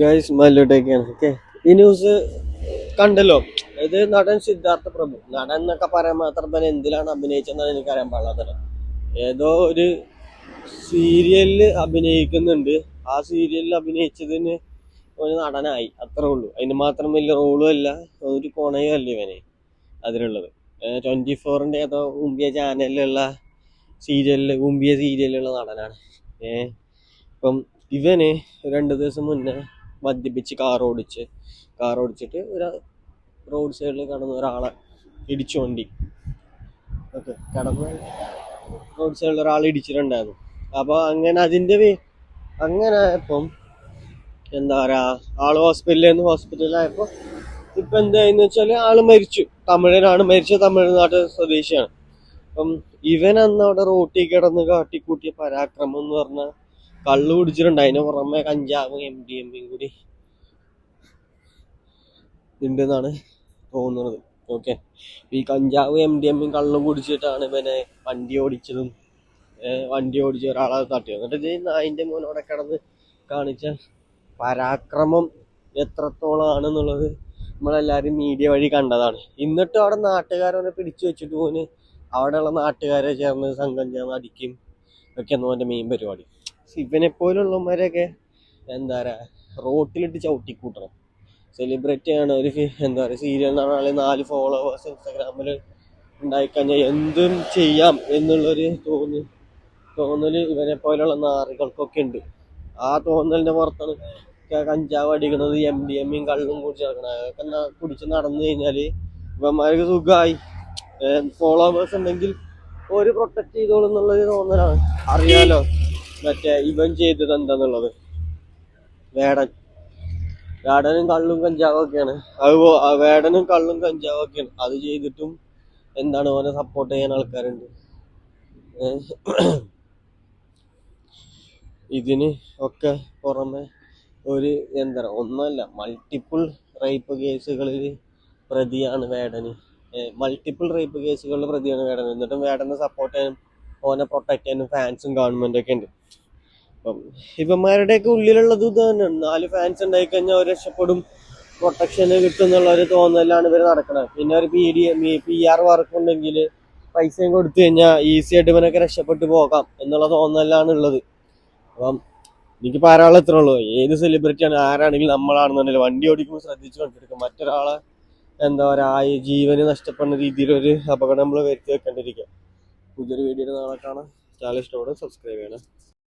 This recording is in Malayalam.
ഗൈസ് മല്ലുട്ടൊക്കെയാണ്. ഓക്കെ, ഈ ന്യൂസ് കണ്ടല്ലോ. ഇത് നടൻ സിദ്ധാർത്ഥ പ്രഭു, നടൻ എന്നൊക്കെ പറയാൻ മാത്രം തന്നെ എന്തിലാണ് അഭിനയിച്ചെന്നാണ് എനിക്കറിയാൻ പാടില്ലാത്തത്. ഏതോ ഒരു സീരിയലില് അഭിനയിക്കുന്നുണ്ട്. ആ സീരിയലിൽ അഭിനയിച്ചതിന് ഒരു നടനായി, അത്രേ ഉള്ളൂ. അതിന് മാത്രം വലിയ റോളും അല്ല, ഒരു കൊണയും അല്ല ഇവന് അതിലുള്ളത്. 24-ന്റെ ഏതോ ഉമ്പിയ ചാനലിലുള്ള ഉമ്പിയ സീരിയലിലുള്ള നടനാണ്. ഇപ്പം ഇവന് 2 ദിവസം മുന്നേ മദ്യപിച്ച് കാർ ഓടിച്ചിട്ട് ഒരു റോഡ് സൈഡിൽ കടന്ന് ഒരാളെ ഇടിച്ചു വണ്ടി. ഓക്കെ, കടന്ന് റോഡ് സൈഡിൽ ഒരാൾ ഇടിച്ചിട്ടുണ്ടായിരുന്നു. അപ്പോൾ അങ്ങനെ ഇപ്പം എന്താ പറയാ, ആള് ഹോസ്പിറ്റലിലായപ്പോൾ ഇപ്പം എന്തായെന്ന് വെച്ചാൽ ആള് മരിച്ചു. തമിഴനാണ് മരിച്ചത്, തമിഴ്നാട് സ്വദേശിയാണ്. അപ്പം ഇവൻ അന്ന് അവിടെ റോട്ടിൽ കിടന്ന് കാട്ടിക്കൂട്ടിയ പരാക്രമം എന്ന് പറഞ്ഞാൽ കള്ളു കുടിച്ചിട്ടുണ്ട്. അതിന് പുറമെ കഞ്ചാവും MDMA കൂടി ഉണ്ടെന്നാണ് തോന്നുന്നത്. ഓക്കെ, ഈ കഞ്ചാവ് MDMA കള്ളും കുടിച്ചിട്ടാണ് ഇവനെ വണ്ടി ഓടിച്ച ഒരാളെ തട്ടിയത്. എന്നിട്ട് അതിൻ്റെ മോനോടെ കിടന്ന് കാണിച്ച പരാക്രമം എത്രത്തോളം ആണെന്നുള്ളത് നമ്മളെല്ലാവരും മീഡിയ വഴി കണ്ടതാണ്. എന്നിട്ടും അവിടെ നാട്ടുകാരെ പിടിച്ചു വെച്ചിട്ട് പോന് അവിടെയുള്ള നാട്ടുകാരെ ചേർന്ന് സംഘം ചേർന്ന് അടിക്കും ഒക്കെയാണ് അവൻ്റെ മെയിൻ പരിപാടി. ഇവനെ പോലുള്ളവന്മാരെയൊക്കെ എന്താ പറയുക, റോട്ടിലിട്ട് ചവിട്ടിക്കൂട്ടണം. സെലിബ്രിറ്റി ആണ്, ഒരു എന്താ പറയുക, സീരിയൽ നടനാളെ 4 ഫോളോവേഴ്സ് ഇൻസ്റ്റാഗ്രാമിൽ ഉണ്ടായിക്കഴിഞ്ഞാൽ എന്തും ചെയ്യാം എന്നുള്ളൊരു തോന്നല് ഇവനെ പോലുള്ള നാറുകൾക്കൊക്കെ ഉണ്ട്. ആ തോന്നലിൻ്റെ പുറത്താണ് കഞ്ചാവ് അടിക്കുന്നത്, MDMA കള്ളും കുടിച്ച് നടക്കണം. അതൊക്കെ കുടിച്ച് നടന്നു കഴിഞ്ഞാൽ ഇവന്മാർക്ക് സുഖമായി. ഫോളോവേഴ്സ് ഉണ്ടെങ്കിൽ ഒരു പ്രൊട്ടക്ട് ചെയ്തോളും എന്നുള്ളൊരു തോന്നലാണ്. അറിയാലോ മറ്റേ ഇവൻ ചെയ്തത് എന്താന്നുള്ളത്. വേടനും കള്ളും കഞ്ചാവൊക്കെയാണ്. വേടനും കള്ളും കഞ്ചാവൊക്കെയാണ്. അത് ചെയ്തിട്ടും എന്താണ്, ഓനെ സപ്പോർട്ട് ചെയ്യാൻ ആൾക്കാരുണ്ട്. ഇതിന് ഒക്കെ പുറമെ ഒരു എന്താ പറയുക, ഒന്നല്ല മൾട്ടിപ്പിൾ റേപ്പ് കേസുകളിൽ പ്രതിയാണ് വേടന്. എന്നിട്ടും വേടനെ സപ്പോർട്ട് ചെയ്യാനും ഓനെ പ്രൊട്ടക്ട് ചെയ്യാനും ഫാൻസും ഗവൺമെൻറ്റൊക്കെ ഉണ്ട്. അപ്പം ഇവന്മാരുടെയൊക്കെ ഉള്ളിലുള്ളത് ഇത് തന്നെയാണ്. 4 ഫാൻസ് ഉണ്ടായിക്കഴിഞ്ഞാൽ അവർ രക്ഷപ്പെടും, പ്രൊട്ടക്ഷന് കിട്ടും എന്നുള്ളൊരു തോന്നലാണ് ഇവർ നടക്കുന്നത്. പിന്നെ ഒരു PR വർക്ക് ഉണ്ടെങ്കിൽ പൈസയും കൊടുത്തു കഴിഞ്ഞാൽ ഈസി ആയിട്ട് ഇവനൊക്കെ രക്ഷപ്പെട്ടു പോകാം എന്നുള്ള തോന്നലാണ് ഉള്ളത്. അപ്പം എനിക്ക് പറയാനുള്ള ഇത്രേ ഉള്ളൂ. ഏത് സെലിബ്രിറ്റിയാണ്, ആരാണെങ്കിലും നമ്മളാണെന്നുണ്ടെങ്കിൽ വണ്ടി ഓടിക്കുമ്പോൾ ശ്രദ്ധിച്ച് കൊണ്ടിരിക്കും. മറ്റൊരാളെ എന്താ പറയുക, ജീവന് നഷ്ടപ്പെടുന്ന രീതിയിലൊരു അപകടം നമ്മൾ വരുത്തി വെക്കേണ്ടിയിരിക്കുക. പുതിയൊരു വീഡിയോ നാളെ കാണാം. ചാനൽ ഇഷ്ടപ്പെടും, സബ്സ്ക്രൈബ് ചെയ്യണം.